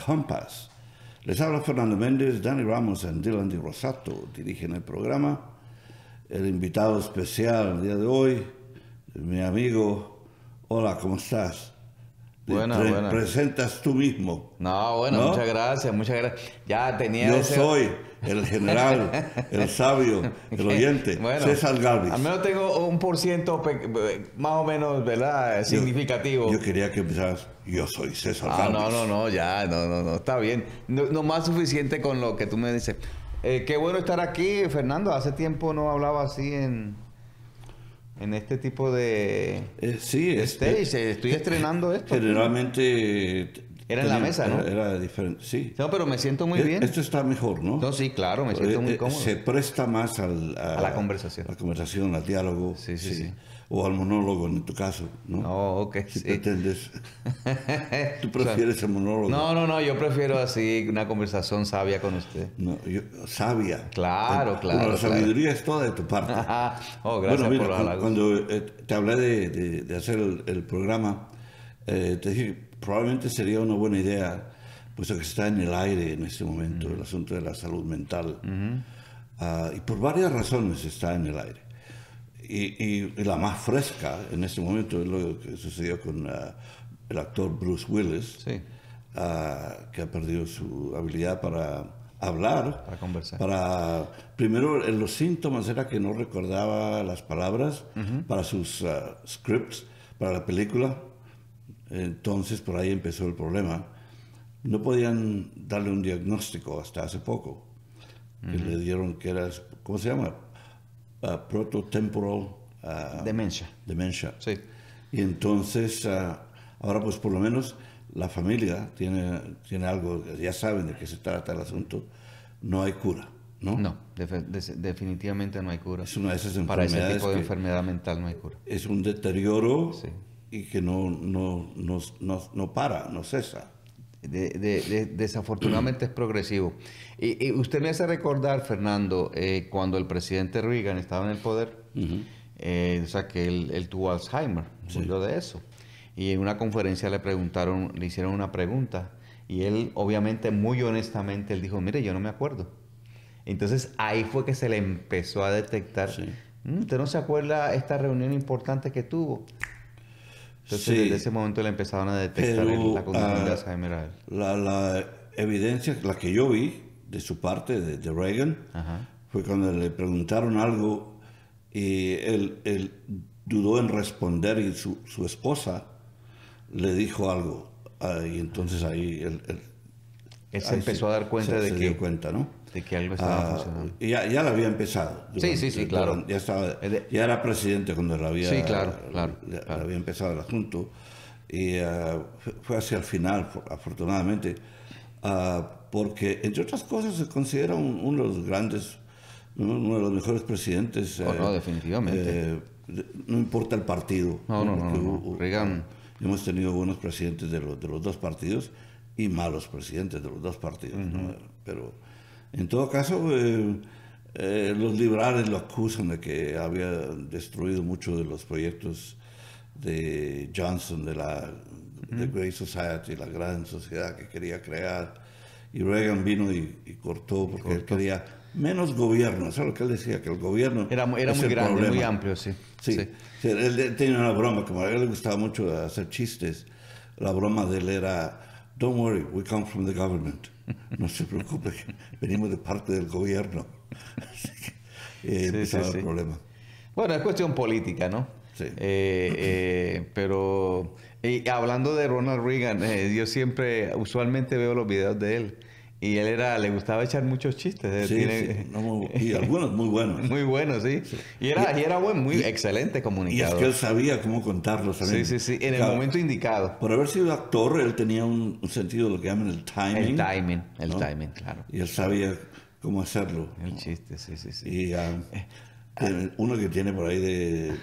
Compass. Les habla Fernando Méndez, Danny Ramos y Dylan Di Rosato dirigen el programa. El invitado especial el día de hoy, mi amigo. Hola, ¿cómo estás? Buena. Presentas tú mismo. No, bueno, ¿no? muchas gracias. Ya tenía Yo soy el general, el sabio, el oyente, bueno, César Galvis. Al menos tengo un % más o menos, ¿verdad? Significativo. Yo quería que empezaras, yo soy César Galvis. No, está bien. No más suficiente con lo que tú me dices. Qué bueno estar aquí, Fernando. Hace tiempo no hablaba así en este tipo de stage. Estoy estrenando esto. Generalmente era en la mesa, ¿no? Era diferente, sí. No, pero me siento muy bien. Esto está mejor, ¿no? No, sí, claro, me siento muy cómodo. Se presta más a la conversación. A la conversación, al diálogo. Sí. O al monólogo, en tu caso, ¿no? Oh, ok. Si pretendes. ¿Tú prefieres el monólogo? No, yo prefiero así una conversación sabia con usted. No, sabia. Claro. La sabiduría es toda de tu parte. Gracias por los halagos. Cuando te hablé de hacer el programa, te dije que probablemente sería una buena idea, puesto que está en el aire en este momento, el asunto de la salud mental. Y por varias razones está en el aire. Y la más fresca en este momento es lo que sucedió con el actor Bruce Willis, sí. Que ha perdido su habilidad para hablar. Para conversar. Primero, los síntomas era que no recordaba las palabras para sus scripts, para la película. Entonces, por ahí empezó el problema. No podían darle un diagnóstico hasta hace poco. Que le dieron que era, ¿cómo se llama? Prototemporal demencia. Sí. Y entonces, ahora pues por lo menos la familia tiene algo, ya saben de qué se trata el asunto, no hay cura, ¿no? No, definitivamente no hay cura. Es una de esas enfermedades. Para ese tipo de enfermedad mental no hay cura. Es un deterioro, sí. Y que no para, no cesa. Desafortunadamente es progresivo. Y usted me hace recordar, Fernando, cuando el presidente Reagan estaba en el poder, o sea que él tuvo Alzheimer, murió de eso. Y en una conferencia le hicieron una pregunta, y él obviamente muy honestamente, él dijo, mire, yo no me acuerdo. Entonces ahí fue que se le empezó a detectar, ¿usted no se acuerda esta reunión importante que tuvo? Entonces, desde ese momento le empezaron a detectar la condición de Alzheimer a él. La evidencia, la que yo vi de su parte, de Reagan, fue cuando le preguntaron algo y él dudó en responder y su esposa le dijo algo. Y entonces ahí él se empezó a dar cuenta se dio cuenta, ¿no? De que algo estaba funcionando. Ya la había empezado. Sí, claro. Ya era presidente cuando la había, claro. había empezado el asunto. Y fue hacia el final, afortunadamente, porque, entre otras cosas, se considera uno de los grandes, uno de los mejores presidentes. No, definitivamente. No importa el partido. No. Reagan. Hemos tenido buenos presidentes de los dos partidos y malos presidentes de los dos partidos. ¿no? Pero, en todo caso, los liberales lo acusan de que había destruido muchos de los proyectos de Johnson, de la Great Society, la gran sociedad que quería crear. Y Reagan vino y cortó porque él quería menos gobierno. Eso es lo que él decía, que el gobierno era muy grande, problema. Muy amplio, sí. Él tenía una broma, como a él le gustaba mucho hacer chistes. La broma de él era, don't worry, we come from the government. No se preocupe, venimos de parte del gobierno. Así que empezaba el problema. Bueno, es cuestión política, ¿no? Sí. Pero hablando de Ronald Reagan, yo usualmente veo los videos de él. Y él le gustaba echar muchos chistes. Y algunos muy buenos. Muy buenos, sí. Y era excelente comunicador. Y es que él sabía cómo contarlos también. Sí, en el momento indicado. Por haber sido actor, él tenía un sentido de lo que llaman el timing. El timing, claro. Y él sabía cómo hacerlo. El chiste, sí. Y uno que tiene por ahí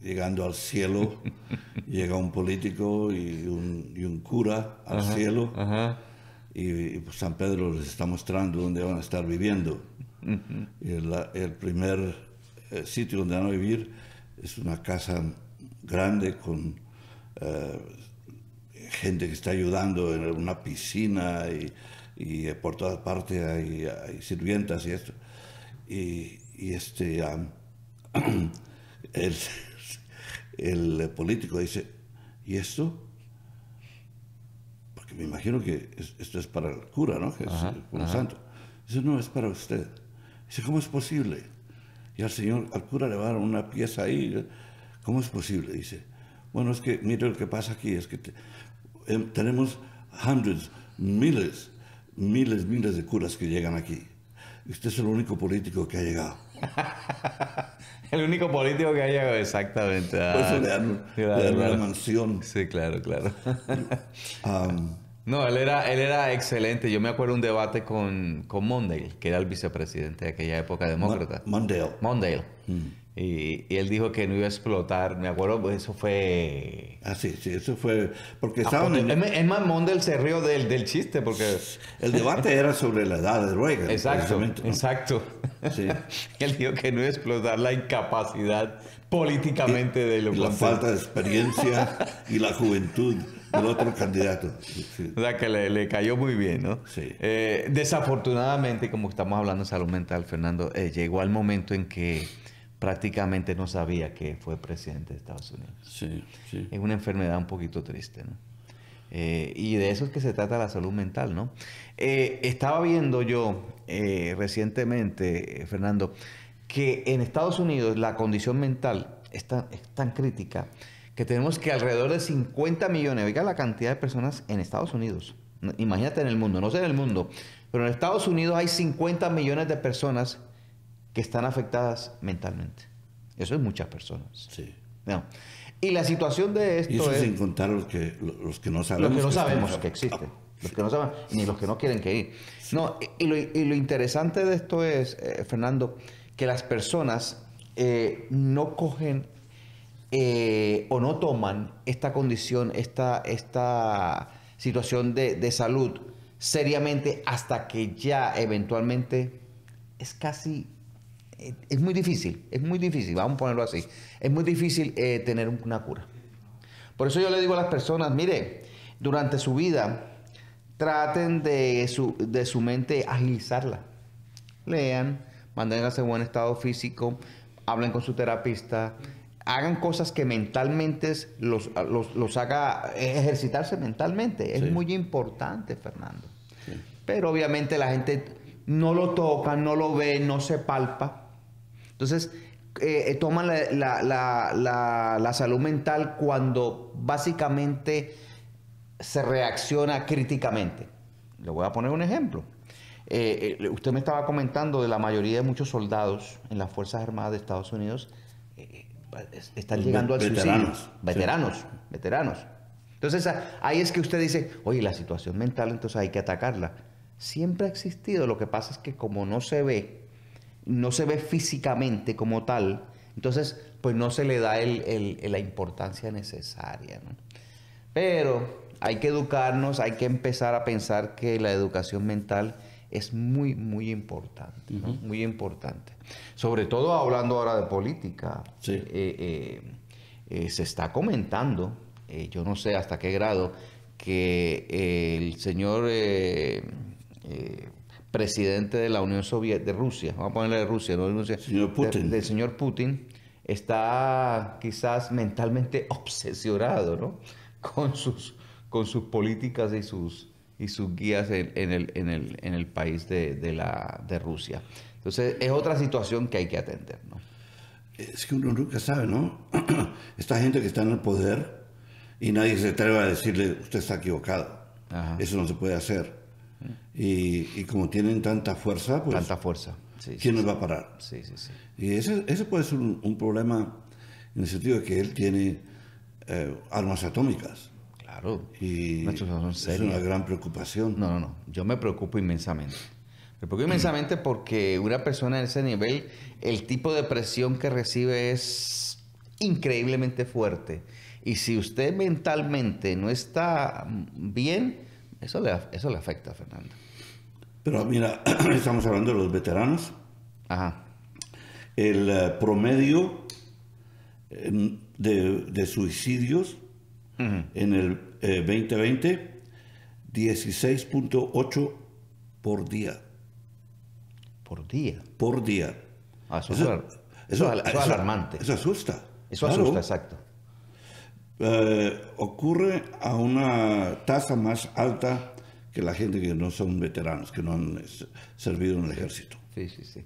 llegando al cielo, llega un político y un cura al cielo. Y pues San Pedro les está mostrando dónde van a estar viviendo. Y el primer sitio donde van a vivir es una casa grande con gente que está ayudando en una piscina y por todas partes hay sirvientas y esto. El político dice, ¿y esto? Porque me imagino que esto es para el cura, ¿no? Que es el cura santo. Dice, no, es para usted. Dice, ¿cómo es posible? Y al cura le va a dar una pieza ahí. ¿Cómo es posible? Dice, bueno, es que, mire, lo que pasa aquí es que tenemos miles de curas que llegan aquí. Y usted es el único político que ha llegado. El único político que ha llegado, exactamente. Por eso le dan una mansión. Sí, claro. No, él era excelente. Yo me acuerdo un debate con Mondale, que era el vicepresidente de aquella época demócrata. Mondale. Y él dijo que no iba a explotar. Me acuerdo, pues eso fue... Sí, eso fue... Porque estaban... Es más, Mondale se rió del chiste porque... El debate era sobre la edad de Reagan. Exacto. ¿No? Sí. Él dijo que no iba a explotar la incapacidad políticamente de lo la falta de experiencia y la juventud del otro candidato. Sí. O sea, que le cayó muy bien, ¿no? Sí. Desafortunadamente, como estamos hablando de salud mental, Fernando, llegó al momento en que prácticamente no sabía que fue presidente de Estados Unidos. Sí. Es una enfermedad un poquito triste, ¿no? Y de eso es que se trata la salud mental, ¿no? Estaba viendo yo recientemente, Fernando, que en Estados Unidos la condición mental es tan crítica que tenemos que alrededor de 50 millones, oiga la cantidad de personas en Estados Unidos, imagínate en el mundo, no sé en el mundo, pero en Estados Unidos hay 50 millones de personas que están afectadas mentalmente. Eso es muchas personas. Sí. No. Y la situación de esto y eso es... sin contar los que no sabemos. Los que no sabemos que existen. Los que no saben, ni los que no quieren que ir. No, y lo interesante de esto es, Fernando, que las personas no cogen o no toman esta condición, esta situación de salud seriamente hasta que ya eventualmente es muy difícil, vamos a ponerlo así, es muy difícil tener una cura. Por eso yo le digo a las personas, mire, durante su vida traten de su mente agilizarla. Lean, manténganse en buen estado físico, hablen con su terapista, hagan cosas que mentalmente los haga ejercitarse mentalmente. Es muy importante, Fernando. Sí. Pero obviamente la gente no lo toca, no lo ve, no se palpa. Entonces, toman la salud mental cuando básicamente se reacciona críticamente. Le voy a poner un ejemplo. Usted me estaba comentando de la mayoría de muchos soldados en las Fuerzas Armadas de Estados Unidos están llegando al suicidio. Veteranos. Entonces, ahí es que usted dice, oye, la situación mental, entonces hay que atacarla. Siempre ha existido, lo que pasa es que como no se ve físicamente como tal, entonces pues no se le da la importancia necesaria, ¿no? Pero hay que educarnos, hay que empezar a pensar que la educación mental es muy, muy importante, ¿no? Muy importante. Sobre todo hablando ahora de política, sí. Se está comentando, yo no sé hasta qué grado, que el señor presidente de la Unión Soviética, de Rusia, vamos a ponerle de Rusia, no de Rusia, señor Putin. Del señor Putin, está quizás mentalmente obsesionado, ¿no? con sus políticas y sus guías en el país de Rusia. Entonces, es otra situación que hay que atender, ¿no? Es que uno nunca sabe, ¿no? Esta gente que está en el poder y nadie se atreve a decirle, usted está equivocado. Ajá. Eso no se puede hacer. Y como tienen tanta fuerza, pues... Tanta fuerza. Sí, ¿quién nos va a parar? Sí. Y ese puede ser un problema en el sentido de que él tiene armas atómicas. Claro. Y es una gran preocupación. No. Yo me preocupo inmensamente. Me preocupo inmensamente porque una persona en ese nivel, el tipo de presión que recibe es increíblemente fuerte. Y si usted mentalmente no está bien, eso le afecta, Fernando. Pero mira, estamos hablando de los veteranos. Ajá. El promedio de suicidios En el 2020, 16.8 por día. ¿Por día? Por día. Eso es alarmante. Eso asusta. Eso claro. asusta, exacto. Ocurre a una tasa más alta que la gente que no son veteranos, que no han servido en el ejército. Sí, sí, sí.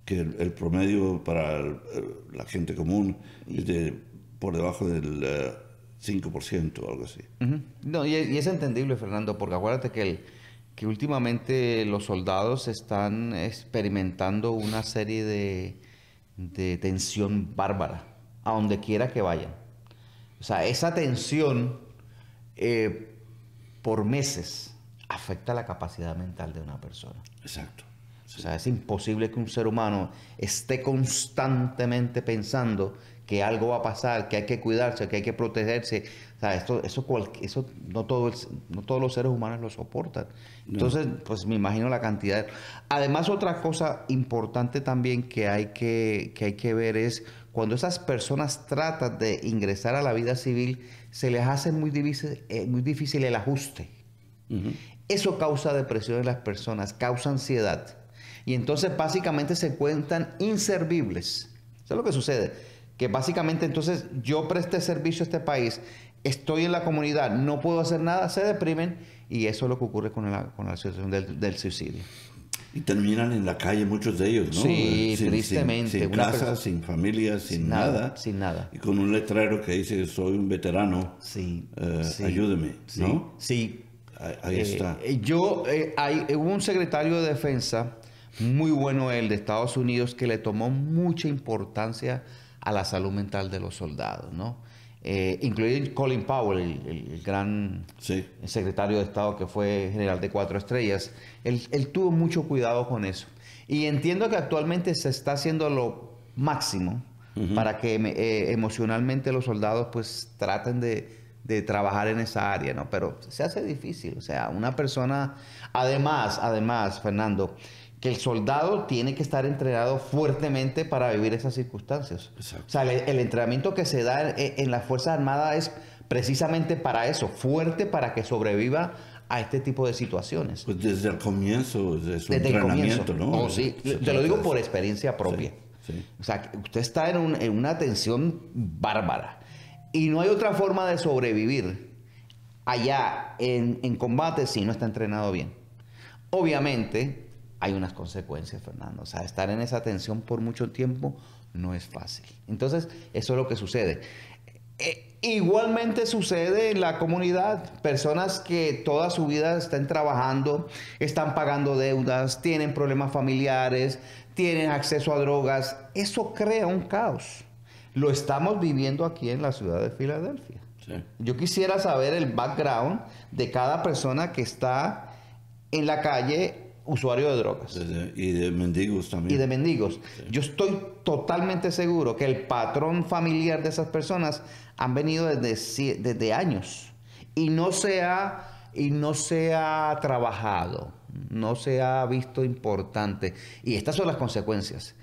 Que el promedio para la gente común es por debajo del 5% o algo así. No, y es entendible, Fernando, porque acuérdate que últimamente los soldados están experimentando una serie de tensión bárbara, a donde quiera que vayan. O sea, esa tensión por meses afecta la capacidad mental de una persona. Exacto. Sí. O sea, es imposible que un ser humano esté constantemente pensando que algo va a pasar, que hay que cuidarse, que hay que protegerse. O sea, eso no todos los seres humanos lo soportan. Entonces, pues me imagino la cantidad. Además, otra cosa importante también que hay que ver es cuando esas personas tratan de ingresar a la vida civil, se les hace muy difícil el ajuste. Eso causa depresión en las personas, causa ansiedad. Y entonces básicamente se cuentan inservibles. Eso es lo que sucede. Que básicamente entonces yo presté servicio a este país, estoy en la comunidad, no puedo hacer nada, se deprimen y eso es lo que ocurre con la situación del suicidio. Y terminan en la calle muchos de ellos, ¿no? Sí, tristemente. Sin casa, sin familia, sin nada. Sin nada. Y con un letrero que dice, soy un veterano, ayúdeme, ¿no? Sí. Ahí está. Hubo un secretario de Defensa, muy bueno él, de Estados Unidos, que le tomó mucha importancia a la salud mental de los soldados, ¿no? Incluido Colin Powell, el gran secretario de Estado que fue general de 4 estrellas. Él tuvo mucho cuidado con eso. Y entiendo que actualmente se está haciendo lo máximo para que emocionalmente los soldados pues traten de trabajar en esa área, ¿no? Pero se hace difícil. O sea, una persona... Además, Fernando, que el soldado tiene que estar entrenado fuertemente para vivir esas circunstancias. Exacto. O sea, el entrenamiento que se da en las Fuerzas Armadas es precisamente para eso, fuerte para que sobreviva a este tipo de situaciones. Pues desde el comienzo, desde su entrenamiento, ¿no? Oh, sí, te lo digo por experiencia propia. Sí. O sea, usted está en una tensión bárbara y no hay otra forma de sobrevivir allá en combate si no está entrenado bien. Obviamente hay unas consecuencias, Fernando. O sea, estar en esa tensión por mucho tiempo no es fácil. Entonces, eso es lo que sucede. Igualmente sucede en la comunidad. Personas que toda su vida están trabajando, están pagando deudas, tienen problemas familiares, tienen acceso a drogas. Eso crea un caos. Lo estamos viviendo aquí en la ciudad de Filadelfia. Sí. Yo quisiera saber el background de cada persona que está en la calle usuario de drogas. Y de mendigos también. Y de mendigos. Sí. Yo estoy totalmente seguro que el patrón familiar de esas personas han venido desde años y no se ha trabajado, no se ha visto importante. Y estas son las consecuencias.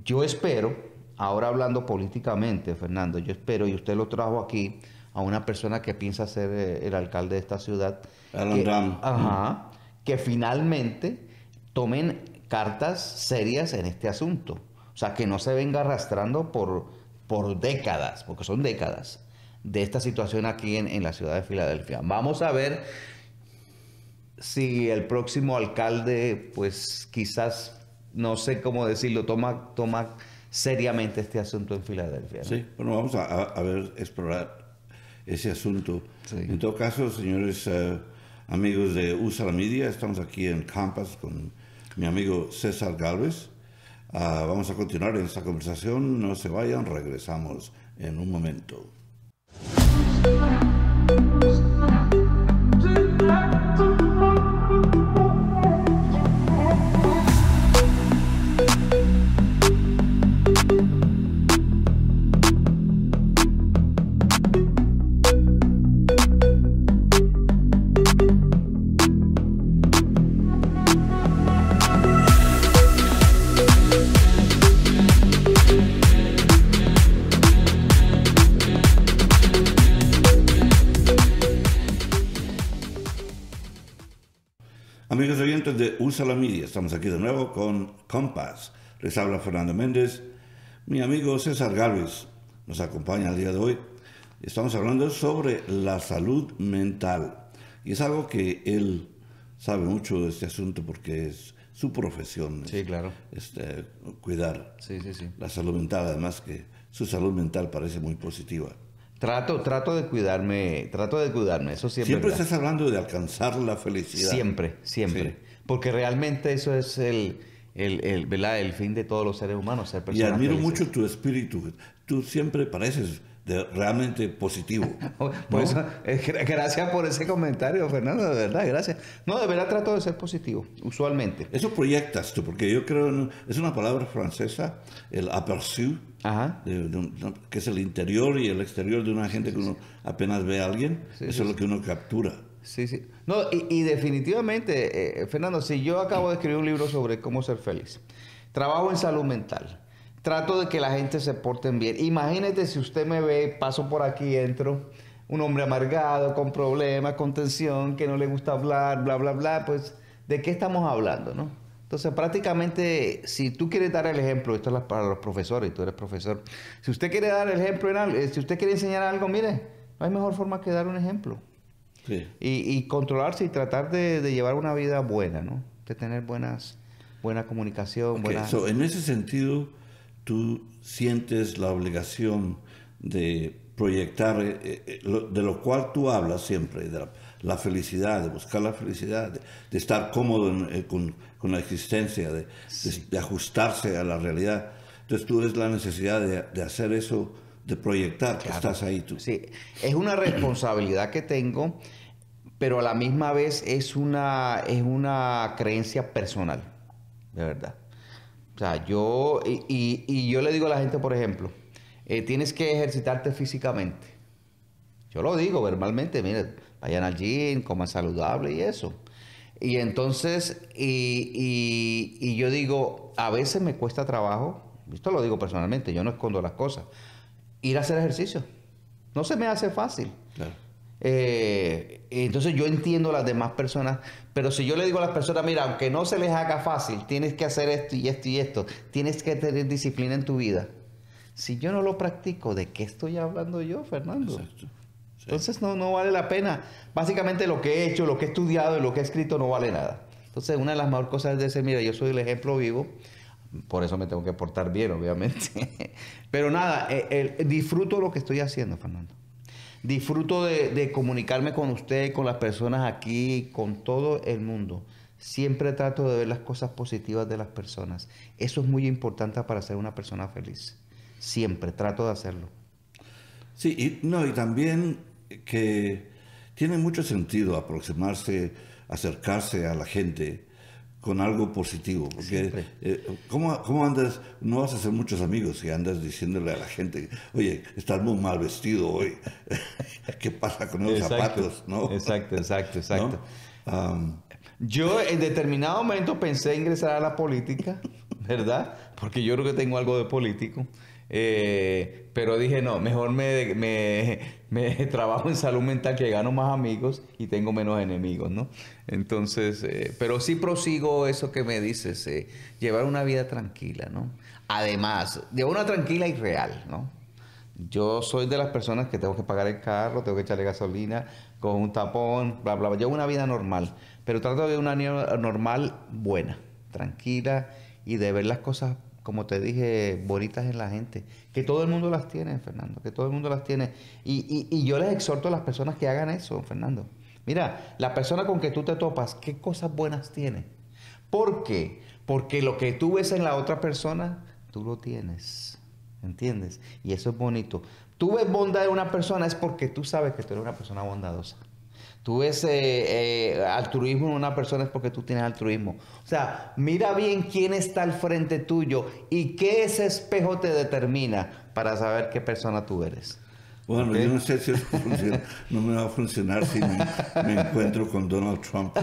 Yo espero, ahora hablando políticamente, Fernando, yo espero, y usted lo trajo aquí, a una persona que piensa ser el alcalde de esta ciudad. Alan Ram. Que finalmente tomen cartas serias en este asunto. O sea, que no se venga arrastrando por décadas, porque son décadas, de esta situación aquí en la ciudad de Filadelfia. Vamos a ver si el próximo alcalde, pues quizás, no sé cómo decirlo, toma seriamente este asunto en Filadelfia, ¿no? Sí, bueno, vamos a ver, explorar ese asunto. Sí. En todo caso, señores... amigos de USA La Media, estamos aquí en Campus con mi amigo César Gálvez. Vamos a continuar en esta conversación, no se vayan, regresamos en un momento. Amigos oyentes de Usa la Media, estamos aquí de nuevo con Compass. Les habla Fernando Méndez. Mi amigo César Gálvez nos acompaña el día de hoy. Estamos hablando sobre la salud mental. Y es algo que él sabe mucho de este asunto porque es su profesión. Sí, claro. Cuidar la salud mental. Además que su salud mental parece muy positiva. Trato de cuidarme, eso siempre. Estás hablando de alcanzar la felicidad. Siempre. Sí. Porque realmente eso es ¿verdad? El fin de todos los seres humanos, ser personas Y admiro felices. mucho tu espíritu. Tú siempre pareces realmente positivo. Por eso, gracias por ese comentario, Fernando, de verdad, gracias. No, de verdad trato de ser positivo, usualmente. Eso proyectas tú, porque yo creo, es una palabra francesa, el aperçu, que es el interior y el exterior de una gente que uno apenas ve a alguien. Eso es lo que uno captura. Sí. No, y definitivamente, Fernando, si yo acabo de escribir un libro sobre cómo ser feliz, trabajo en salud mental, trato de que la gente se porten bien. Imagínate si usted me ve, paso por aquí, entro, un hombre amargado, con problemas, con tensión, que no le gusta hablar, bla, bla, bla, pues, ¿de qué estamos hablando, no? Entonces, prácticamente, si tú quieres dar el ejemplo, esto es para los profesores, y tú eres profesor, si usted quiere dar el ejemplo en algo, si usted quiere enseñar algo, mire, no hay mejor forma que dar un ejemplo. Sí. Y controlarse y tratar de llevar una vida buena, ¿no? De tener buena comunicación. En ese sentido, tú sientes la obligación de proyectar, de lo cual tú hablas siempre, de la felicidad, de buscar la felicidad, de estar cómodo con la existencia, de ajustarse a la realidad. Entonces tú ves la necesidad de hacer eso, de proyectar que estás ahí tú. Sí, es una responsabilidad que tengo, pero a la misma vez es una creencia personal, de verdad. O sea, yo le digo a la gente, por ejemplo, tienes que ejercitarte físicamente. Yo lo digo verbalmente, mire, vayan al gym, coman saludable y eso. Y entonces, y yo digo, a veces me cuesta trabajo, esto lo digo personalmente, yo no escondo las cosas, ir a hacer ejercicio. No se me hace fácil. Claro. Entonces yo entiendo a las demás personas, pero si yo le digo a las personas, mira, aunque no se les haga fácil, tienes que hacer esto y esto y esto, tienes que tener disciplina en tu vida. Si yo no lo practico, ¿de qué estoy hablando yo, Fernando? Exacto. Sí. Entonces no vale la pena. Básicamente lo que he hecho, lo que he estudiado y lo que he escrito no vale nada. Entonces una de las mejores cosas es decir, mira, yo soy el ejemplo vivo. Por eso me tengo que portar bien, obviamente. Pero nada, disfruto lo que estoy haciendo, Fernando. Disfruto de comunicarme con usted, con las personas aquí, con todo el mundo. Siempre trato de ver las cosas positivas de las personas. Eso es muy importante para ser una persona feliz. Siempre trato de hacerlo. Sí, y también que tiene mucho sentido acercarse a la gente con algo positivo, porque ¿cómo andas? No vas a hacer muchos amigos si andas diciéndole a la gente, oye, estás muy mal vestido hoy, ¿qué pasa con los zapatos? ¿No? Exacto. ¿No? Yo en determinado momento pensé ingresar a la política, ¿verdad? Porque yo creo que tengo algo de político. Pero dije, no, mejor me trabajo en salud mental, que gano más amigos y tengo menos enemigos, ¿no? Entonces, pero sí prosigo eso que me dices, llevar una vida tranquila, ¿no? Además, de una tranquila y real, ¿no? Yo soy de las personas que tengo que pagar el carro, tengo que echarle gasolina con un tapón, bla, bla, bla. Llevo una vida normal, pero trato de una vida normal buena, tranquila y de ver las cosas, como te dije, bonitas en la gente. Que todo el mundo las tiene, Fernando, que todo el mundo las tiene. Y yo les exhorto a las personas que hagan eso, Fernando. Mira, la persona con que tú te topas, ¿qué cosas buenas tiene? ¿Por qué? Porque lo que tú ves en la otra persona, tú lo tienes. ¿Entiendes? Y eso es bonito. Tú ves bondad en una persona es porque tú sabes que tú eres una persona bondadosa. Tú ves altruismo en una persona es porque tú tienes altruismo. O sea, mira bien quién está al frente tuyo y qué ese espejo te determina para saber qué persona tú eres. Bueno, ¿okay? Yo no sé si eso no me va a funcionar si me encuentro con Donald Trump.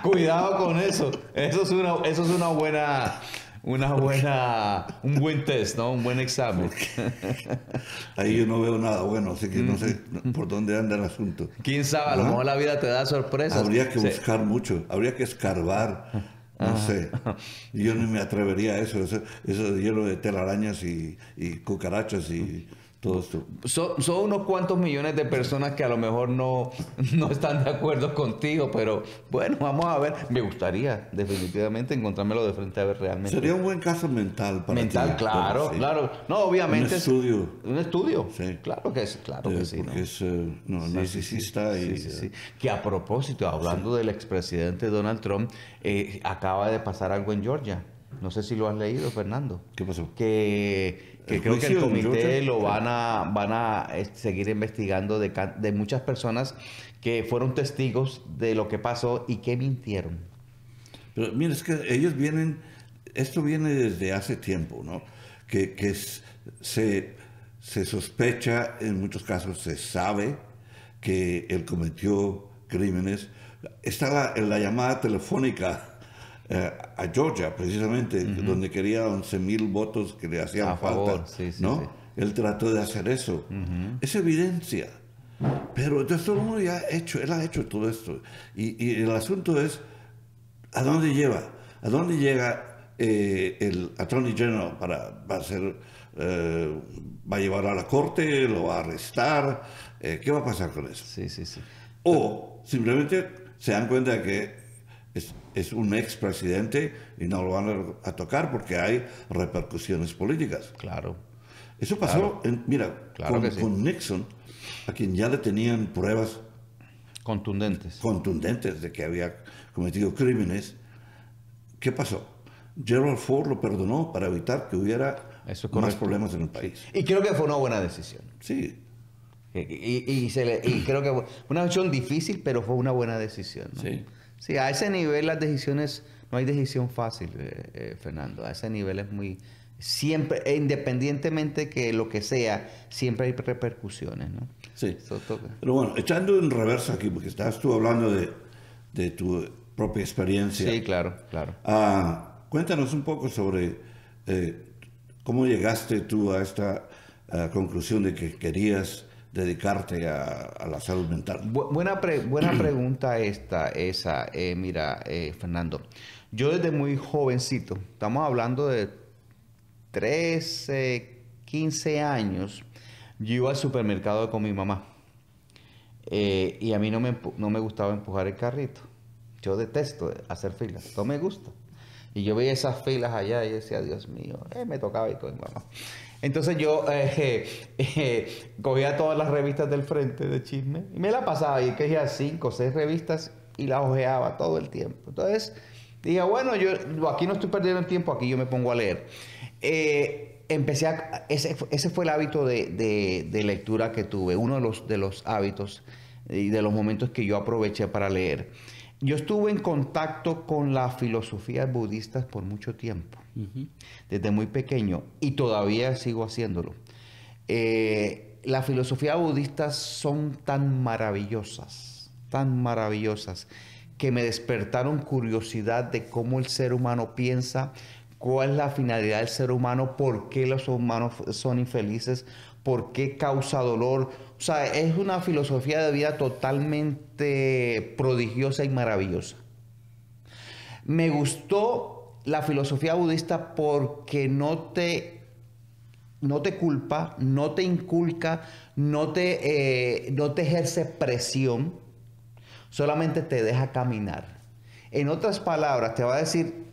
Cuidado con eso. Eso es una buena un buen test, ¿no? Un buen examen. Ahí yo no veo nada bueno, así que no sé por dónde anda el asunto. ¿Quién sabe? A lo mejor la vida te da sorpresas. Habría que buscar mucho, habría que escarbar, no sé. Yo ni me atrevería a eso lleno de telarañas y cucarachas y todo esto. Son unos cuantos millones de personas que a lo mejor no están de acuerdo contigo, pero bueno, vamos a ver. Me gustaría definitivamente encontrármelo de frente a ver realmente. Sería un buen caso mental para ti. Mental, claro, bueno, sí. claro. No, obviamente. Un estudio. Sí. Claro que sí, porque ¿no? es narcisista sí. Que a propósito, hablando del expresidente Donald Trump, acaba de pasar algo en Georgia. No sé si lo has leído, Fernando. ¿Qué pasó? Que creo que el comité lo van a seguir investigando de muchas personas que fueron testigos de lo que pasó y que mintieron. Pero mira, es que ellos esto viene desde hace tiempo, ¿no? Que se sospecha, en muchos casos se sabe que él cometió crímenes. Está la llamada telefónica a Georgia, precisamente, donde quería 11,000 votos que le hacían falta, ¿no? Sí. Él trató de hacer eso. Es evidencia. Pero entonces todo el mundo él ha hecho todo esto. Y el asunto es, ¿a dónde lleva? ¿A dónde llega el Attorney General va a llevar a la corte, lo va a arrestar? ¿Qué va a pasar con eso? Sí. O simplemente se dan cuenta de que es un expresidente y no lo van a tocar porque hay repercusiones políticas. Claro. Eso pasó, con Nixon, a quien ya le tenían pruebas contundentes de que había cometido crímenes. ¿Qué pasó? Gerald Ford lo perdonó para evitar que hubiera más problemas en el país. Y creo que fue una buena decisión. Sí. Y creo que fue una decisión difícil, pero fue una buena decisión, ¿no? Sí. Sí, a ese nivel las decisiones, no hay decisión fácil, Fernando. A ese nivel es muy... Siempre, independientemente que lo que sea, siempre hay repercusiones, ¿no? Sí. Pero bueno, echando en reversa aquí, porque estabas tú hablando de tu propia experiencia. Sí, claro. Cuéntanos un poco sobre cómo llegaste tú a esta conclusión de que querías dedicarte a la salud mental. Buena pregunta esa. Mira, Fernando, yo desde muy jovencito, estamos hablando de 13, 15 años, yo iba al supermercado con mi mamá y a mí no me gustaba empujar el carrito. Yo detesto hacer filas, no me gusta. Y yo veía esas filas allá y decía, Dios mío, me tocaba ir con mi mamá. Entonces yo cogía todas las revistas del frente de chisme y me la pasaba y cogía 5 o 6 revistas y las hojeaba todo el tiempo. Entonces dije, bueno, yo aquí no estoy perdiendo el tiempo, aquí yo me pongo a leer. Ese fue el hábito de lectura que tuve, uno de los hábitos y de los momentos que yo aproveché para leer. Yo estuve en contacto con las filosofías budistas por mucho tiempo, desde muy pequeño, y todavía sigo haciéndolo. Las filosofías budistas son tan maravillosas, que me despertaron curiosidad de cómo el ser humano piensa, cuál es la finalidad del ser humano, por qué los humanos son infelices, por qué causa dolor. O sea, es una filosofía de vida totalmente prodigiosa y maravillosa. Me gustó la filosofía budista porque no te culpa, no te inculca, no te ejerce presión, solamente te deja caminar. En otras palabras, te va a decir,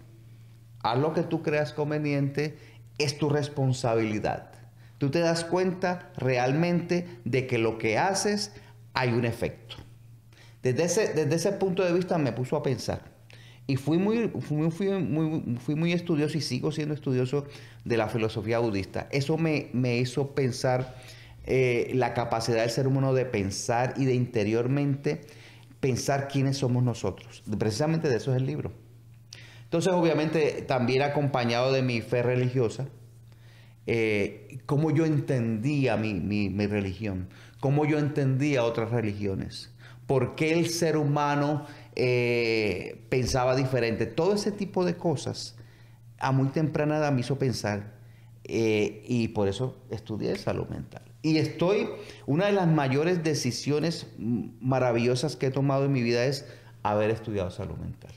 haz lo que tú creas conveniente, es tu responsabilidad. Tú te das cuenta realmente de que lo que haces hay un efecto. Desde ese punto de vista me puso a pensar. Y fui muy estudioso y sigo siendo estudioso de la filosofía budista. Eso me hizo pensar la capacidad del ser humano de pensar y de interiormente pensar quiénes somos nosotros. Precisamente de eso es el libro. Entonces, obviamente, también acompañado de mi fe religiosa, cómo yo entendía mi religión, cómo yo entendía otras religiones, por qué el ser humano pensaba diferente. Todo ese tipo de cosas a muy temprana edad me hizo pensar y por eso estudié salud mental. Y una de las mayores decisiones maravillosas que he tomado en mi vida es haber estudiado salud mental.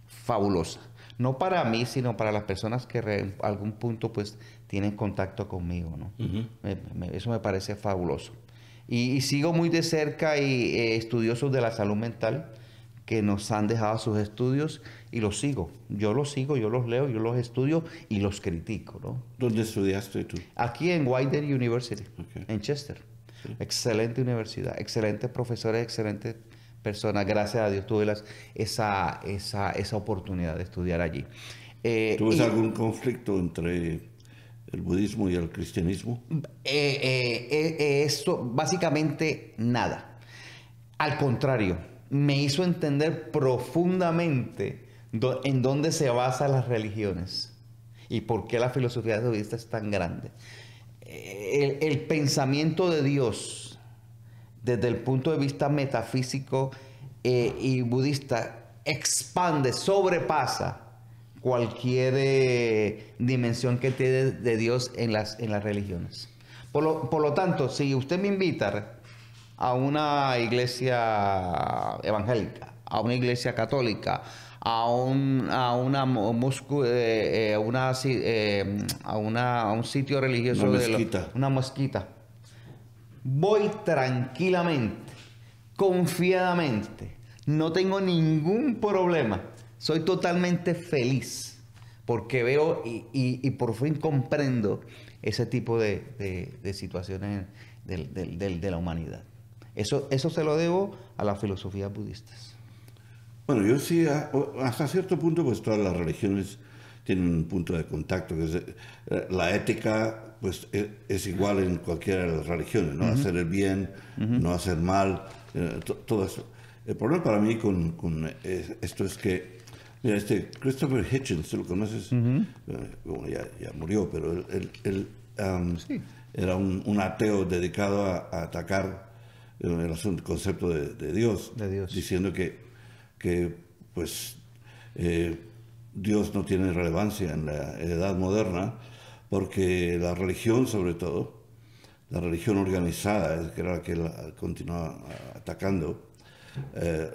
Fabulosa. No para mí, sino para las personas que en algún punto pues tienen contacto conmigo, ¿no? Eso me parece fabuloso. Y sigo muy de cerca estudiosos de la salud mental que nos han dejado sus estudios y los sigo. Yo los sigo, yo los leo, yo los estudio y los critico, ¿no? ¿Dónde estudiaste tú? Aquí en Widener University, en Chester. Sí. Excelente universidad, excelentes profesores, excelentes personas. Gracias a Dios tuve esa oportunidad de estudiar allí. ¿Tuviste algún conflicto entre el budismo y el cristianismo? Eso, básicamente nada. Al contrario, me hizo entender profundamente en dónde se basan las religiones y por qué la filosofía budista es tan grande. El pensamiento de Dios, desde el punto de vista metafísico y budista, expande, sobrepasa cualquier dimensión que tiene de Dios en las religiones. Por lo tanto, si usted me invita a una iglesia evangélica, a una iglesia católica, a un sitio religioso, una mezquita, voy tranquilamente, confiadamente, no tengo ningún problema, soy totalmente feliz porque veo y por fin comprendo ese tipo de situaciones de la humanidad. Eso se lo debo a las filosofías budistas. Bueno, yo sí, hasta cierto punto, pues todas las religiones tienen un punto de contacto. Que es, la ética, pues, es igual en cualquiera de las religiones, ¿no? Hacer el bien, no hacer mal, todo eso. El problema para mí con esto es que, mira, Christopher Hitchens, ¿tú lo conoces? Bueno, ya murió, pero él sí. Era un ateo dedicado a atacar el concepto de Dios, diciendo que pues Dios no tiene relevancia en la edad moderna porque la religión, sobre todo la religión organizada, que era la que él continuaba atacando,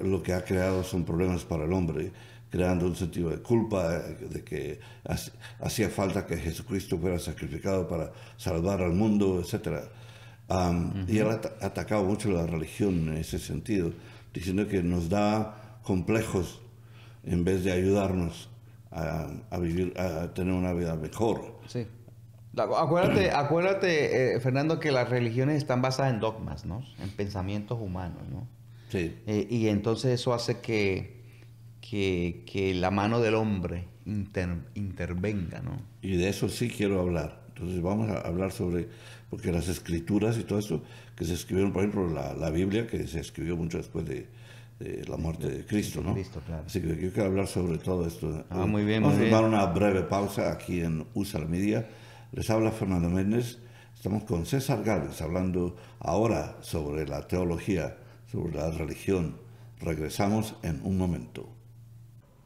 lo que ha creado son problemas para el hombre, creando un sentido de culpa, de que hacía falta que Jesucristo fuera sacrificado para salvar al mundo, etc. Y él ha atacado mucho la religión en ese sentido, diciendo que nos da complejos en vez de ayudarnos a vivir, a tener una vida mejor. Sí. Acuérdate, Fernando, que las religiones están basadas en dogmas, ¿no? En pensamientos humanos, ¿no? Sí. Y entonces eso hace que la mano del hombre intervenga, ¿no? Y de eso sí quiero hablar. Entonces vamos a hablar sobre, porque las escrituras y todo eso que se escribieron, por ejemplo, la Biblia, que se escribió mucho después de la muerte de Cristo, ¿no? Cristo, claro. Así que yo quiero hablar sobre todo esto. Muy bien, vamos muy a bien. tomar una breve pausa aquí en USA Media. Les habla Fernando Méndez. Estamos con César Gálvez hablando ahora sobre la teología, sobre la religión. Regresamos en un momento.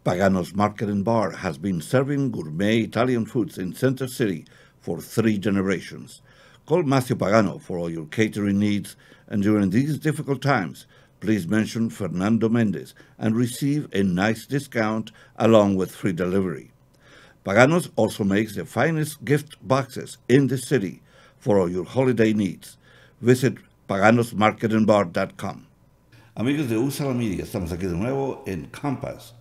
Pagano's Market and Bar has been serving gourmet Italian foods in Center City for 3 generations. Call Matthew Pagano for all your catering needs, and during these difficult times, please mention Fernando Méndez and receive a nice discount along with free delivery. Pagano's also makes the finest gift boxes in the city for all your holiday needs. Visit paganosmarketandbar.com. Amigos de USA Media, estamos aquí de nuevo en Compass.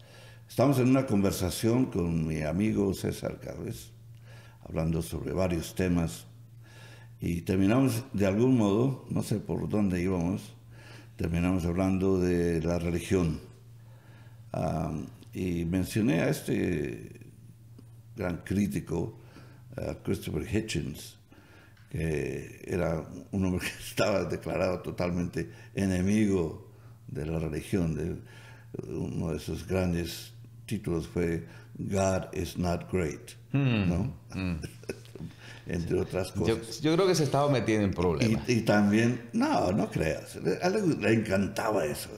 Estamos en una conversación con mi amigo César Gálvez, hablando sobre varios temas, y terminamos de algún modo, no sé por dónde íbamos, terminamos hablando de la religión. Y mencioné a este gran crítico, Christopher Hitchens, que era un hombre que estaba declarado totalmente enemigo de la religión, de uno de esos grandes títulos fue God is not great, ¿no? Entre otras cosas. Yo creo que se estaba metiendo en problemas. Y también, no creas, a él le encantaba eso.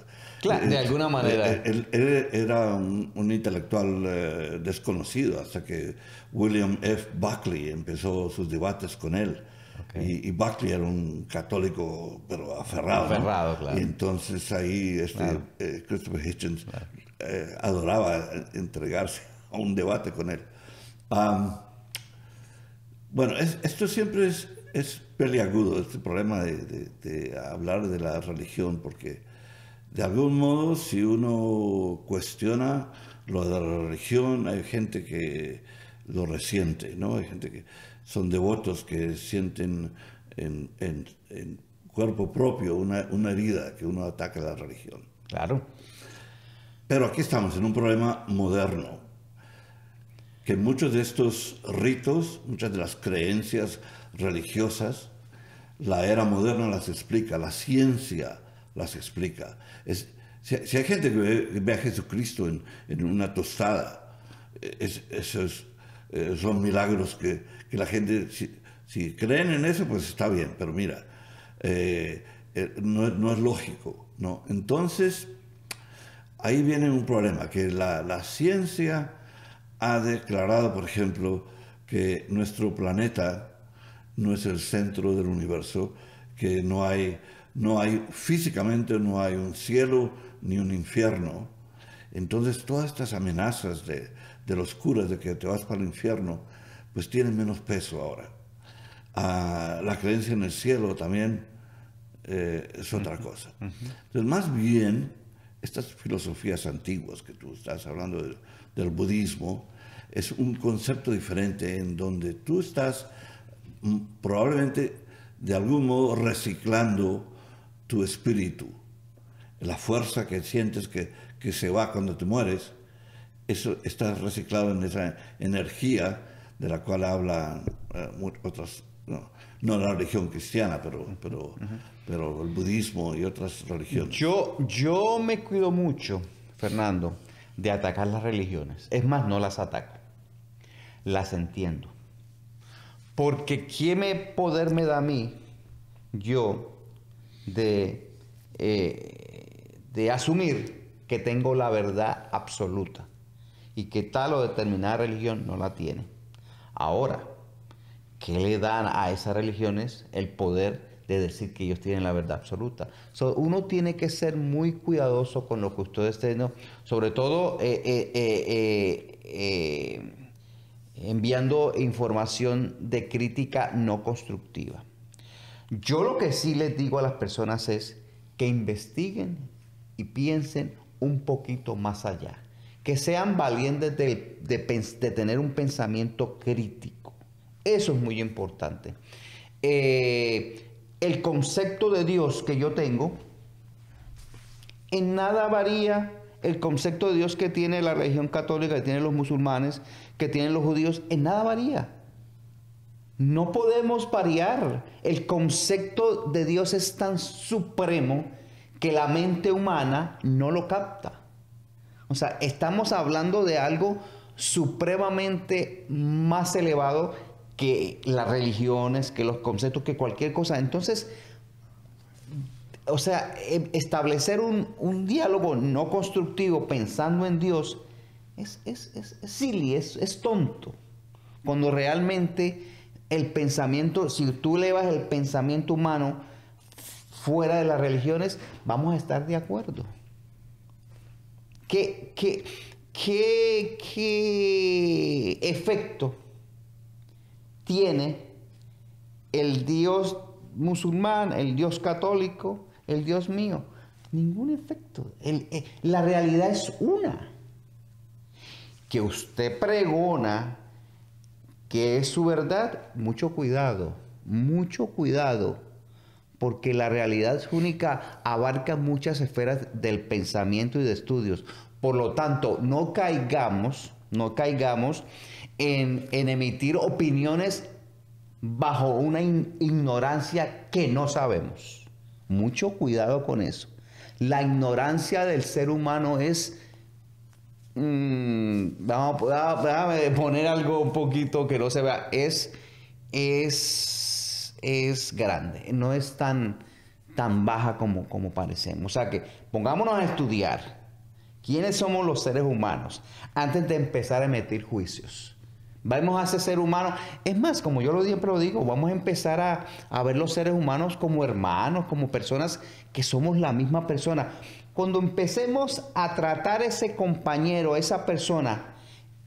Claro, de alguna manera. Él era un intelectual desconocido hasta que William F. Buckley empezó sus debates con él. Okay. Y Buckley era un católico, pero aferrado. Aferrado, ¿no? claro. Y entonces ahí Christopher Hitchens adoraba entregarse a un debate con él. Bueno, esto siempre es peliagudo, este problema de hablar de la religión, porque de algún modo si uno cuestiona lo de la religión, hay gente que lo resiente, ¿no? Hay gente que son devotos que sienten en cuerpo propio una herida que uno ataca a la religión. Claro. Pero aquí estamos en un problema moderno, que muchos de estos ritos, muchas de las creencias religiosas, la era moderna las explica, la ciencia las explica. Si hay gente que ve a Jesucristo en una tostada, son milagros que la gente, si creen en eso, pues está bien, pero mira, no es lógico, ¿no? Entonces, ahí viene un problema, que la ciencia ha declarado, por ejemplo, que nuestro planeta no es el centro del universo, que no hay físicamente no hay un cielo ni un infierno. Entonces todas estas amenazas de los curas de que te vas para el infierno, pues tienen menos peso ahora. La creencia en el cielo también es otra cosa. Entonces, más bien, estas filosofías antiguas que tú estás hablando del budismo, es un concepto diferente en donde tú estás probablemente de algún modo reciclando tu espíritu. La fuerza que sientes que se va cuando te mueres, eso está reciclado en esa energía de la cual hablan otras, no la religión cristiana, pero el budismo y otras religiones. Yo me cuido mucho, Fernando, de atacar las religiones. Es más, no las ataco. Las entiendo. Porque ¿qué poder me da a mí, yo, de asumir que tengo la verdad absoluta y que tal o determinada religión no la tiene? Ahora, ¿qué le dan a esas religiones el poder de decir que ellos tienen la verdad absoluta? Uno tiene que ser muy cuidadoso con lo que ustedes estén, ¿no? Sobre todo enviando información de crítica no constructiva. Yo lo que sí les digo a las personas es que investiguen y piensen un poquito más allá, que sean valientes de tener un pensamiento crítico. Eso es muy importante. El concepto de Dios que yo tengo en nada varía el concepto de Dios que tiene la religión católica, que tienen los musulmanes, que tienen los judíos, en nada varía. No podemos variar. El concepto de Dios es tan supremo que la mente humana no lo capta. O sea, estamos hablando de algo supremamente más elevado que las religiones, que los conceptos, que cualquier cosa. Entonces, o sea, establecer un diálogo no constructivo pensando en Dios es silly, es tonto. Cuando realmente el pensamiento, si tú elevas el pensamiento humano fuera de las religiones, vamos a estar de acuerdo. ¿Qué efecto tiene el Dios musulmán, el Dios católico, el Dios mío? Ningún efecto. La realidad es una. Que usted pregona que es su verdad, mucho cuidado, porque la realidad única abarca muchas esferas del pensamiento y de estudios. Por lo tanto, no caigamos en emitir opiniones bajo una ignorancia que no sabemos. Mucho cuidado con eso. La ignorancia del ser humano es Déjame poner algo un poquito que no se vea. Es grande, no es tan baja como parecemos. O sea que pongámonos a estudiar quiénes somos los seres humanos antes de empezar a emitir juicios. Vamos a ser ser humanos. Es más, como yo siempre lo digo, vamos a empezar a ver los seres humanos como hermanos, como personas que somos la misma persona. Cuando empecemos a tratar a ese compañero, a esa persona,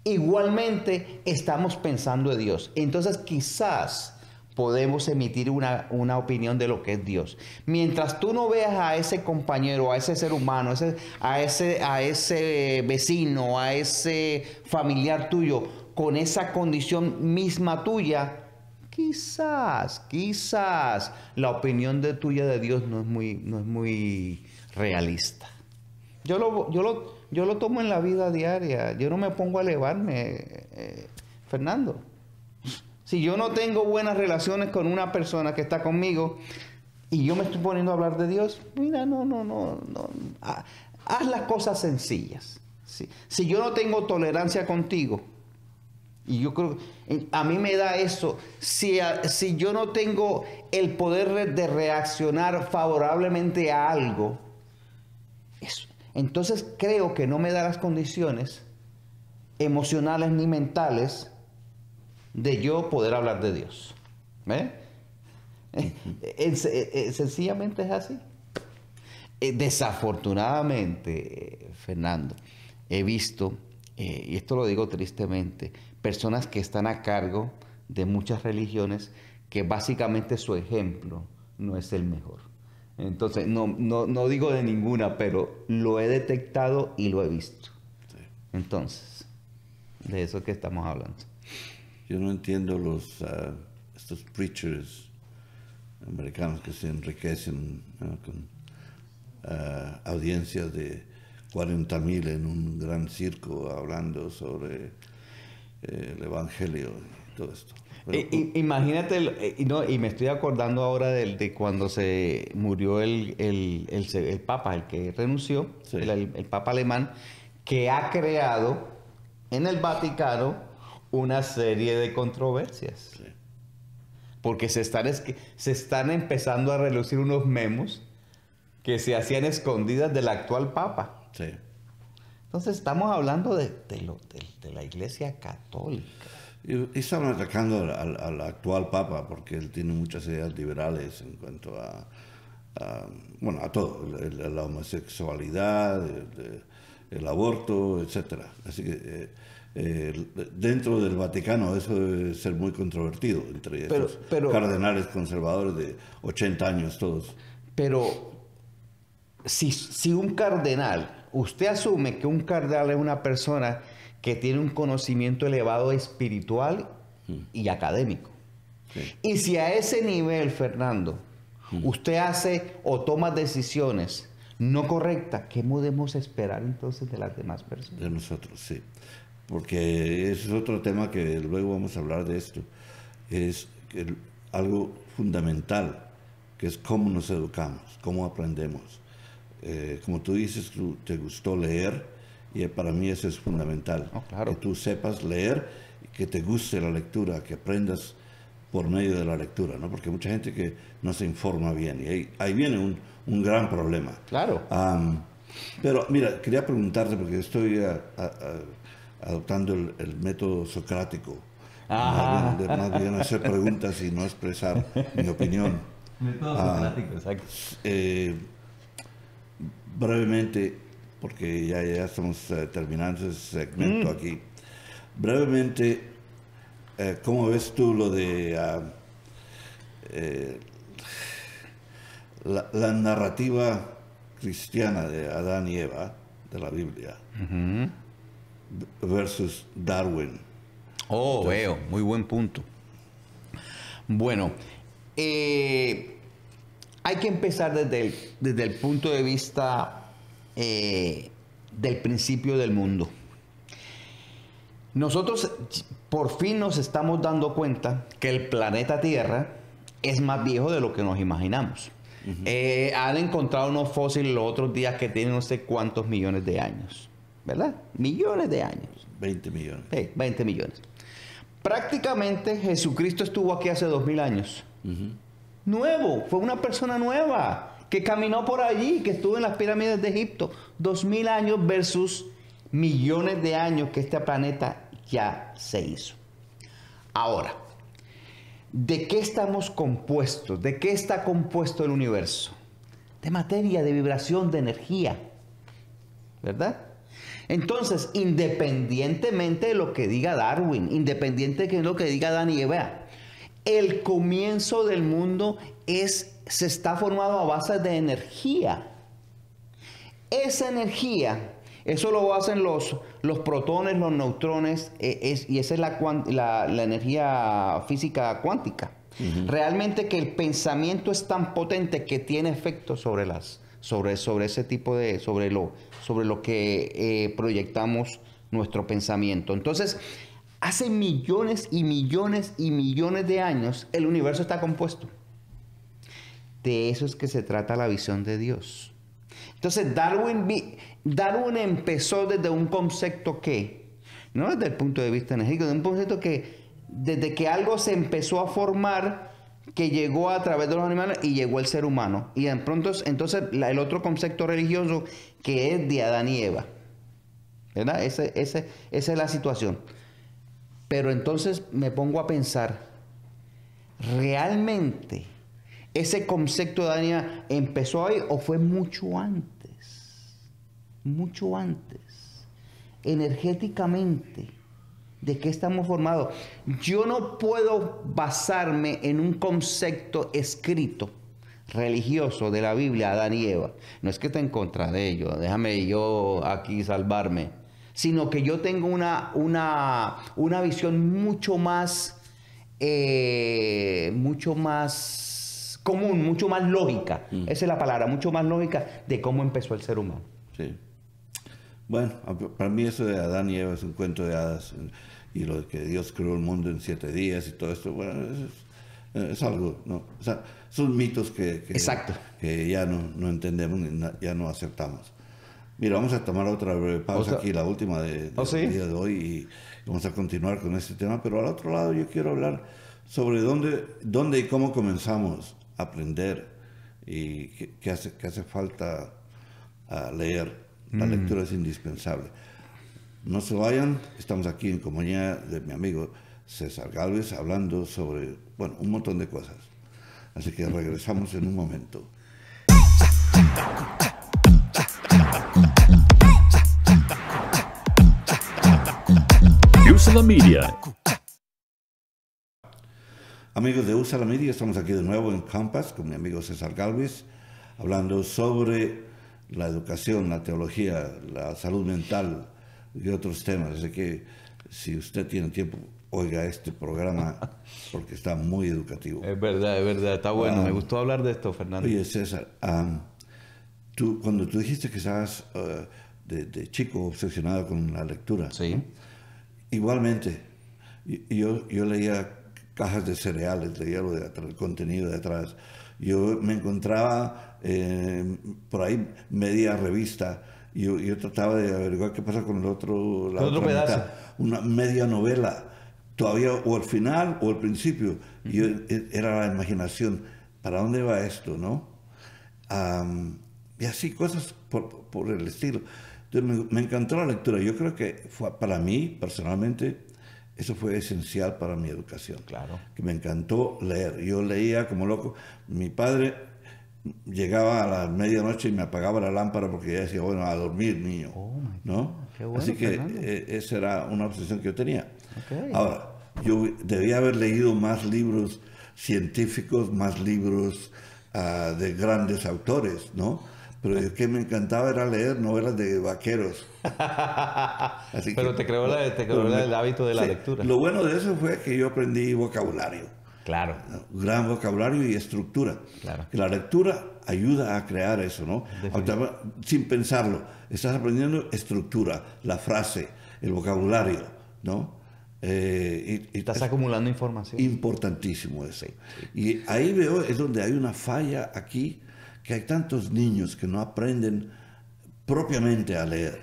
igualmente estamos pensando en Dios. Entonces quizás podemos emitir una opinión de lo que es Dios. Mientras tú no veas a ese compañero, a ese ser humano, a ese vecino, a ese familiar tuyo, con esa condición misma tuya, quizás la opinión tuya de Dios no es muy realista. Yo lo tomo en la vida diaria. Yo no me pongo a elevarme, Fernando. Si yo no tengo buenas relaciones con una persona que está conmigo y yo me estoy poniendo a hablar de Dios, mira, no. Haz las cosas sencillas. ¿Sí? Si yo no tengo tolerancia contigo, y yo creo, a mí me da eso, si yo no tengo el poder de reaccionar favorablemente a algo, entonces creo que no me da las condiciones emocionales ni mentales de yo poder hablar de Dios. Sencillamente es así. Desafortunadamente, Fernando, he visto, y esto lo digo tristemente, personas que están a cargo de muchas religiones que básicamente su ejemplo no es el mejor. Entonces, no digo de ninguna, pero lo he detectado y lo he visto. Sí. Entonces, de eso que estamos hablando. Yo no entiendo estos preachers americanos que se enriquecen, ¿no?, con audiencias de 40,000 en un gran circo hablando sobre el evangelio y todo esto. Imagínate, y me estoy acordando ahora de cuando se murió el Papa, el que renunció, sí, el Papa alemán, que ha creado en el Vaticano una serie de controversias. Sí. Porque se están empezando a relucir unos memos que se hacían escondidas del actual Papa. Sí. Entonces estamos hablando de la Iglesia Católica. Y están atacando al actual Papa porque él tiene muchas ideas liberales en cuanto a todo, la homosexualidad, el aborto, etc. Así que dentro del Vaticano eso debe ser muy controvertido entre esos cardenales conservadores de 80 años todos. Pero si un cardenal, usted asume que un cardenal es una persona que tiene un conocimiento elevado espiritual y académico. Sí. Y si a ese nivel, Fernando, usted hace o toma decisiones no correctas, ¿qué podemos esperar entonces de las demás personas? De nosotros, sí. Porque ese es otro tema que luego vamos a hablar de esto. Es algo fundamental, que es cómo nos educamos, cómo aprendemos. Como tú dices, te gustó leer, y para mí eso es fundamental. Oh, claro. Que tú sepas leer, que te guste la lectura, que aprendas por medio de la lectura, ¿no? Porque hay mucha gente que no se informa bien, y ahí viene un gran problema. Claro. Pero mira, quería preguntarte, porque estoy adoptando el método socrático, más bien hacer preguntas y no expresar mi opinión. Método socrático, exacto. Brevemente, porque ya estamos terminando ese segmento aquí. Brevemente, ¿cómo ves tú lo de la narrativa cristiana de Adán y Eva, de la Biblia, versus Darwin? Veo, muy buen punto. Bueno, hay que empezar desde el punto de vista del principio del mundo. Nosotros por fin nos estamos dando cuenta que el planeta Tierra es más viejo de lo que nos imaginamos. Han encontrado unos fósiles los otros días que tienen no sé cuántos millones de años. ¿verdad? Millones de años. 20 millones. 20 millones. Prácticamente Jesucristo estuvo aquí hace 2000 años. Nuevo, fue una persona nueva que caminó por allí, que estuvo en las pirámides de Egipto. 2000 años versus millones de años que este planeta ya se hizo. Ahora, ¿de qué estamos compuestos? ¿De qué está compuesto el universo? De materia, de vibración, de energía. ¿Verdad? Entonces, independientemente de lo que diga Darwin, independiente de lo que diga Adán y Eva, el comienzo del mundo se está formado a base de energía. Esa energía, eso lo hacen los protones, los neutrones, y esa es la energía física cuántica. Realmente que el pensamiento es tan potente que tiene efectos sobre ese tipo de, sobre lo que proyectamos nuestro pensamiento. Entonces, hace millones y millones y millones de años el universo está compuesto. De eso es que se trata la visión de Dios. Entonces, Darwin empezó desde un concepto no desde el punto de vista energético, desde un concepto desde que algo se empezó a formar, que llegó a través de los animales y llegó el ser humano. Y entonces el otro concepto religioso que es de Adán y Eva. ¿Verdad? Esa es la situación. Pero entonces me pongo a pensar, ¿realmente ese concepto de Adán y Eva empezó ahí o fue mucho antes? Mucho antes. Energéticamente. ¿De qué estamos formados? Yo no puedo basarme en un concepto escrito, religioso de la Biblia, Adán y Eva. No es que esté en contra de ello, déjame yo aquí salvarme. Sino que yo tengo una visión mucho más común, mucho más lógica. Esa es la palabra, mucho más lógica de cómo empezó el ser humano. Sí. Bueno, para mí eso de Adán y Eva es un cuento de hadas, y lo de que Dios creó el mundo en 7 días y todo esto, bueno, es algo, ¿no? O sea, son mitos que ya no entendemos, ya no aceptamos. Mira, vamos a tomar otra breve pausa aquí, la última del día de hoy, y vamos a continuar con este tema, pero al otro lado yo quiero hablar sobre dónde y cómo comenzamos a aprender y qué hace falta leer. La lectura es indispensable. No se vayan, estamos aquí en compañía de mi amigo César Gálvez hablando sobre, bueno, un montón de cosas. Así que regresamos en un momento. USA Media. Amigos de USA Media, estamos aquí de nuevo en Compass con mi amigo César Gálvez hablando sobre la educación, la teología, la salud mental y otros temas. Así que si usted tiene tiempo, oiga este programa porque está muy educativo. Es verdad, está bueno. Me gustó hablar de esto, Fernando. Oye, César, cuando tú dijiste que estabas de chico obsesionado con la lectura, sí, ¿no? Igualmente, yo leía cajas de cereales, leía el contenido de atrás. Yo me encontraba por ahí media revista y yo trataba de averiguar qué pasa con la otra pedazo. mitad, una media novela, todavía o al final o al principio. Era la imaginación, ¿para dónde va esto, no? Y así cosas por el estilo. Entonces me encantó la lectura. Yo creo que para mí, personalmente, eso fue esencial para mi educación. Claro. Que me encantó leer. Yo leía como loco. Mi padre llegaba a la medianoche y me apagaba la lámpara porque ya decía, bueno, a dormir, niño. ¿No? Qué bueno, así que esa era una obsesión que yo tenía. Okay. Ahora, yo debía haber leído más libros científicos, más libros de grandes autores, ¿no? Pero lo que me encantaba era leer novelas de vaqueros. Pero te creó el hábito de la lectura. Lo bueno de eso fue que yo aprendí vocabulario. Claro. Gran vocabulario y estructura. Claro. Que la lectura ayuda a crear eso, ¿no? Sin pensarlo. Estás aprendiendo estructura, la frase, el vocabulario, ¿no? Estás acumulando información. Importantísimo eso. Sí. Y ahí veo, es donde hay una falla aquí, que hay tantos niños que no aprenden propiamente a leer.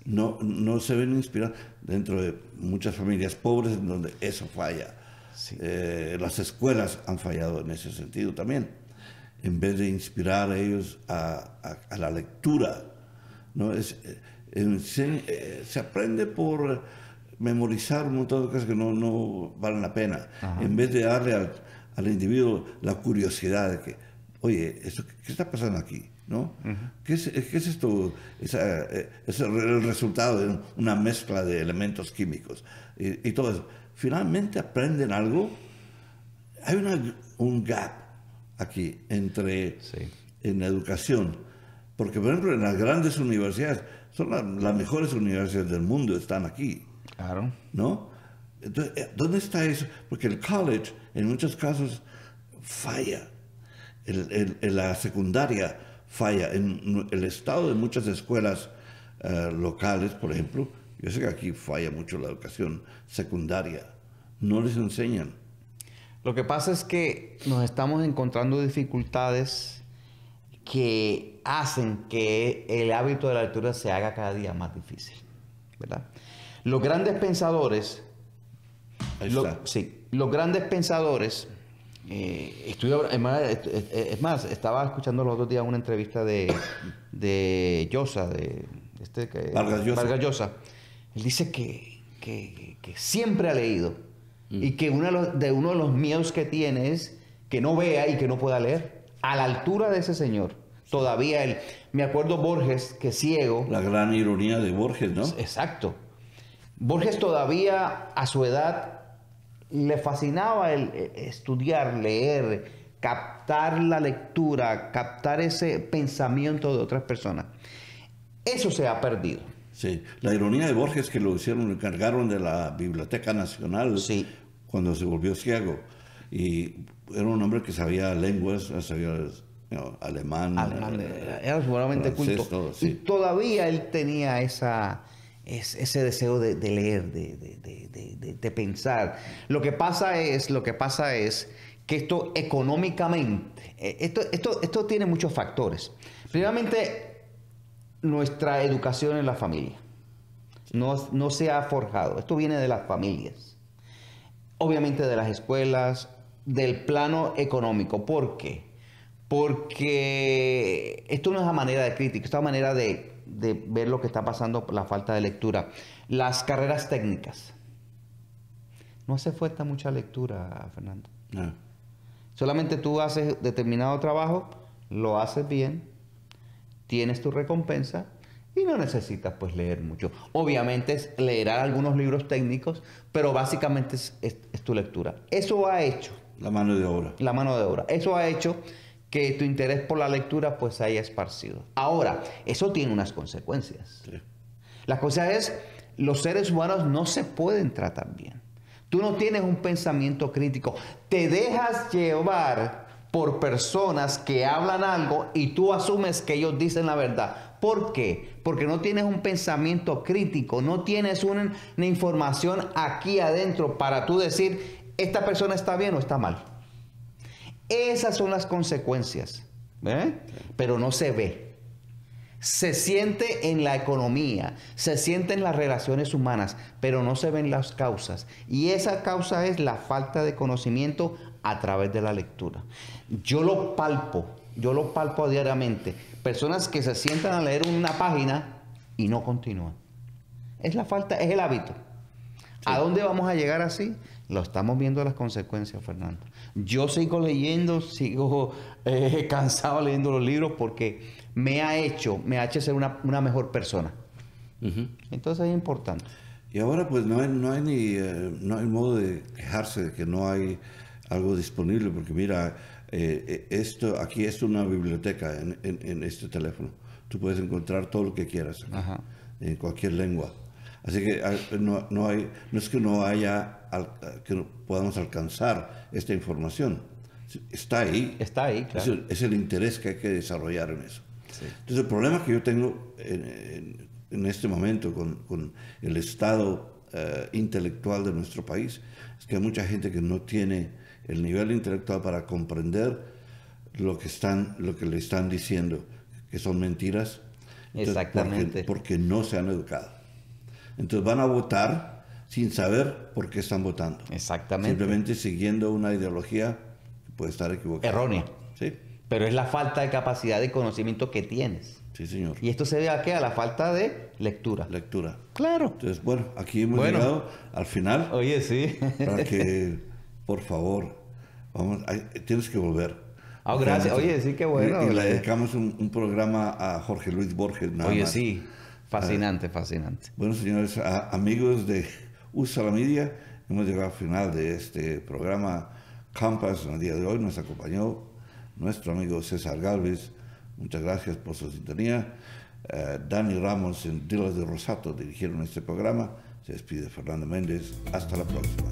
no se ven inspirados dentro de muchas familias pobres en donde eso falla. Sí. Las escuelas han fallado en ese sentido también. En vez de inspirar a ellos a la lectura, ¿no? Se aprende por memorizar un montón de cosas que no valen la pena. Ajá. En vez de darle al individuo la curiosidad de que, oye, ¿qué está pasando aquí? ¿No? Uh-huh. ¿Qué es esto? Es el resultado de una mezcla de elementos químicos y todo eso. Finalmente aprenden algo. Hay un gap aquí en la educación, porque por ejemplo en las grandes universidades, son las mejores universidades del mundo, están aquí. Claro. ¿No? Entonces, ¿dónde está eso? Porque el college en muchos casos falla, la secundaria falla, en el estado de muchas escuelas locales, por ejemplo. Yo sé que aquí falla mucho la educación secundaria, no les enseñan. Lo que pasa es que nos estamos encontrando dificultades que hacen que el hábito de la lectura se haga cada día más difícil, ¿verdad? Los grandes pensadores, los grandes pensadores, es más, estaba escuchando los otros días una entrevista de Llosa, Vargas Llosa. Él dice que siempre ha leído y que uno de los miedos que tiene es que no vea y que no pueda leer. A la altura de ese señor, todavía él, me acuerdo Borges, que ciego. La gran ironía de Borges, ¿no? Exacto. Borges todavía a su edad le fascinaba el estudiar, leer, captar la lectura, captar ese pensamiento de otras personas. Eso se ha perdido. Sí, la ironía de Borges que lo encargaron de la Biblioteca Nacional cuando se volvió ciego. Y era un hombre que sabía lenguas, sabía alemán. Era sumamente culto. Todo, y todavía él tenía ese deseo de leer, de pensar. Lo que pasa es que esto económicamente, esto tiene muchos factores. Primeramente, nuestra educación en la familia no se ha forjado. Esto viene de las familias, obviamente de las escuelas, del plano económico. ¿Por qué? Porque esto no es la manera de crítica, esta manera de ver lo que está pasando por la falta de lectura. Las carreras técnicas. No hace falta mucha lectura, Fernando. No. Solamente tú haces determinado trabajo, lo haces bien, tienes tu recompensa y no necesitas pues leer mucho. Obviamente leerás algunos libros técnicos, pero básicamente es tu lectura. Eso ha hecho... La mano de obra. La mano de obra. Eso ha hecho que tu interés por la lectura pues se haya esparcido. Ahora, eso tiene unas consecuencias. Sí. La cosa es, los seres humanos no se pueden tratar bien. Tú no tienes un pensamiento crítico. Te dejas llevar por personas que hablan algo y tú asumes que ellos dicen la verdad. ¿Por qué? Porque no tienes un pensamiento crítico, no tienes una información aquí adentro para tú decir, esta persona está bien o está mal. Esas son las consecuencias, pero no se ve. Se siente en la economía, se siente en las relaciones humanas, pero no se ven las causas. Y esa causa es la falta de conocimiento a través de la lectura. Yo lo palpo diariamente. Personas que se sientan a leer una página y no continúan. Es la falta, es el hábito. Sí. ¿A dónde vamos a llegar así? Lo estamos viendo las consecuencias, Fernando. Yo sigo leyendo, sigo cansado leyendo los libros porque me ha hecho ser una mejor persona. Uh-huh. Entonces es importante. Y ahora pues no hay modo de quejarse de que no hay algo disponible, porque mira, aquí es una biblioteca en este teléfono. Tú puedes encontrar todo lo que quieras en cualquier lengua. Así que no es que no haya, que no podamos alcanzar esta información. Está ahí. Está ahí, claro. Es el interés que hay que desarrollar en eso. Sí. Entonces el problema que yo tengo en este momento con el estado intelectual de nuestro país es que hay mucha gente que no tiene el nivel intelectual para comprender lo que le están diciendo, que son mentiras, Exactamente. Porque no se han educado. Entonces van a votar sin saber por qué están votando. Exactamente. Simplemente siguiendo una ideología que puede estar equivocada. Errónea. Sí. Pero es la falta de capacidad de conocimiento que tienes. Sí, señor. Y esto se debe a qué? A la falta de lectura. Lectura. Claro. Entonces, bueno, aquí hemos llegado al final. Oye, sí. Para que, por favor, tienes que volver. Gracias. Oye, sí, qué bueno. Y le dedicamos un programa a Jorge Luis Borges. Oye, sí. Fascinante, fascinante. Bueno, señores, amigos de USA la Media, hemos llegado al final de este programa Campus. En el día de hoy nos acompañó nuestro amigo César Galvez. Muchas gracias por su sintonía. Dani Ramos y Dylan de Rosato dirigieron este programa. Se despide Fernando Méndez. Hasta la próxima.